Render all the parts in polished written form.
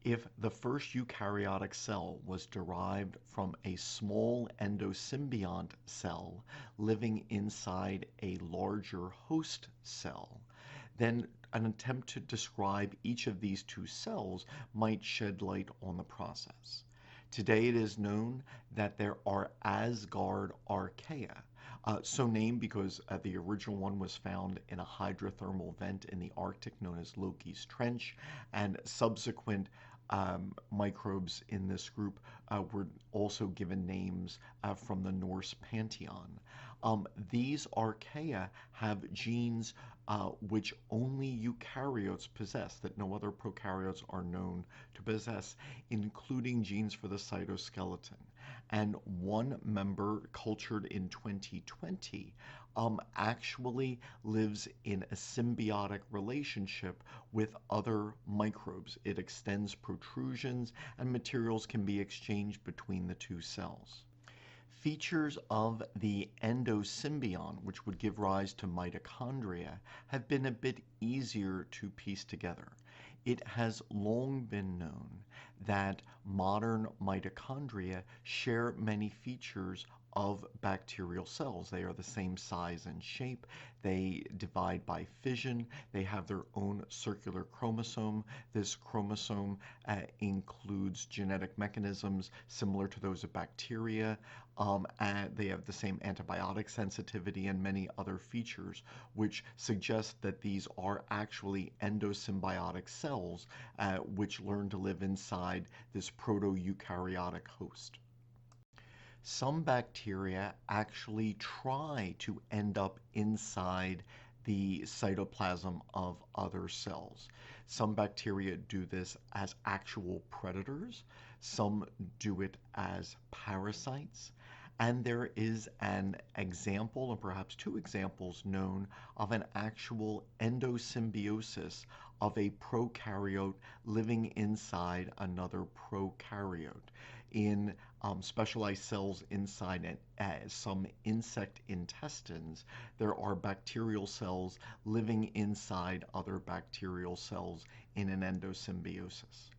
If the first eukaryotic cell was derived from a small endosymbiont cell living inside a larger host cell, then an attempt to describe each of these two cells might shed light on the process. Today it is known that there are Asgard Archaea, so named because the original one was found in a hydrothermal vent in the Arctic known as Loki's Trench, and subsequent microbes in this group were also given names from the Norse pantheon. These archaea have genes which only eukaryotes possess, that no other prokaryotes are known to possess, including genes for the cytoskeleton. And one member cultured in 2020 actually lives in a symbiotic relationship with other microbes. It extends protrusions, and materials can be exchanged between the two cells. Features of the endosymbion, which would give rise to mitochondria, have been a bit easier to piece together. It has long been known that modern mitochondria share many features of bacterial cells. They are the same size and shape. They divide by fission. They have their own circular chromosome. This chromosome includes genetic mechanisms similar to those of bacteria. And they have the same antibiotic sensitivity and many other features, which suggest that these are actually endosymbiotic cells which learn to live inside this proto-eukaryotic host. Some bacteria actually try to end up inside the cytoplasm of other cells. Some bacteria do this as actual predators, some do it as parasites, and there is an example, or perhaps two examples, known of an actual endosymbiosis of a prokaryote living inside another prokaryote in specialized cells inside some insect intestines. There are bacterial cells living inside other bacterial cells in an endosymbiosis.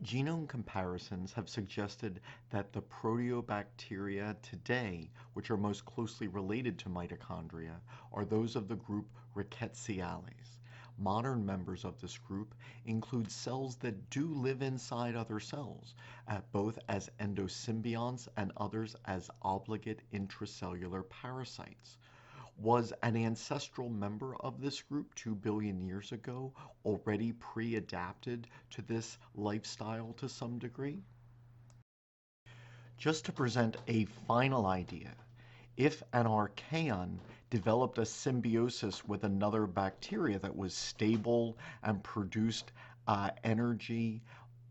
Genome comparisons have suggested that the proteobacteria today, which are most closely related to mitochondria, are those of the group Rickettsiales. Modern members of this group include cells that do live inside other cells, both as endosymbionts and others as obligate intracellular parasites. Was an ancestral member of this group 2 billion years ago already pre-adapted to this lifestyle to some degree? Just to present a final idea, if an archaeon developed a symbiosis with another bacteria that was stable and produced energy,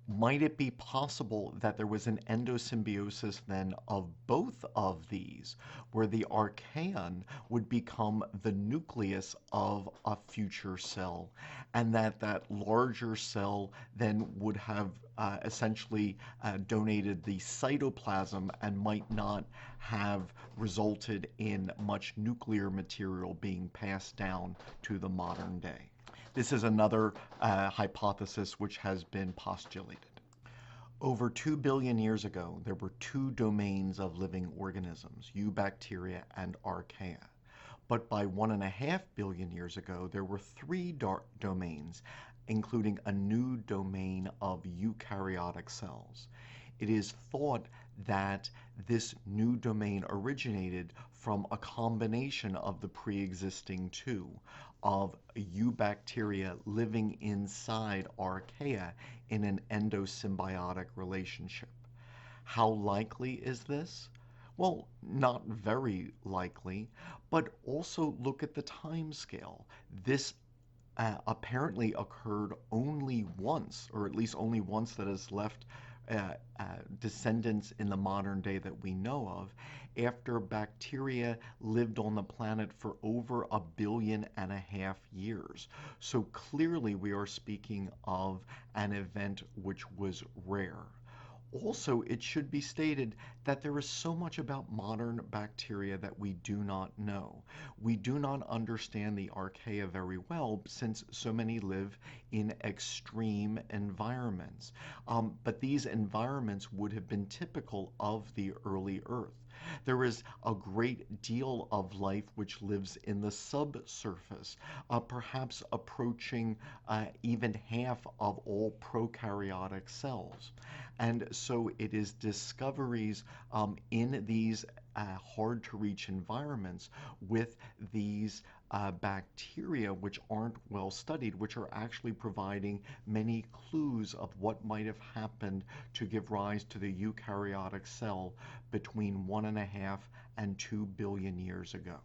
might it be possible that there was an endosymbiosis then of both of these, where the archaeon would become the nucleus of a future cell, and that larger cell then would have essentially donated the cytoplasm and might not have resulted in much nuclear material being passed down to the modern day? This is another hypothesis which has been postulated. Over 2 billion years ago, there were two domains of living organisms, eubacteria and archaea. But by 1.5 billion years ago, there were three domains, including a new domain of eukaryotic cells. It is thought that this new domain originated from a combination of the pre-existing two, of eubacteria living inside archaea in an endosymbiotic relationship. How likely is this? Well, not very likely, but also look at the time scale. This apparently occurred only once, or at least only once that has left descendants in the modern day that we know of, after bacteria lived on the planet for over 1.5 billion years. So clearly we are speaking of an event which was rare. Also, it should be stated that there is so much about modern bacteria that we do not know. We do not understand the archaea very well since so many live in extreme environments. But these environments would have been typical of the early Earth. There is a great deal of life which lives in the subsurface, perhaps approaching even half of all prokaryotic cells. And so it is discoveries in these hard to reach environments with these bacteria which aren't well studied, which are actually providing many clues of what might have happened to give rise to the eukaryotic cell between 1.5 and 2 billion years ago.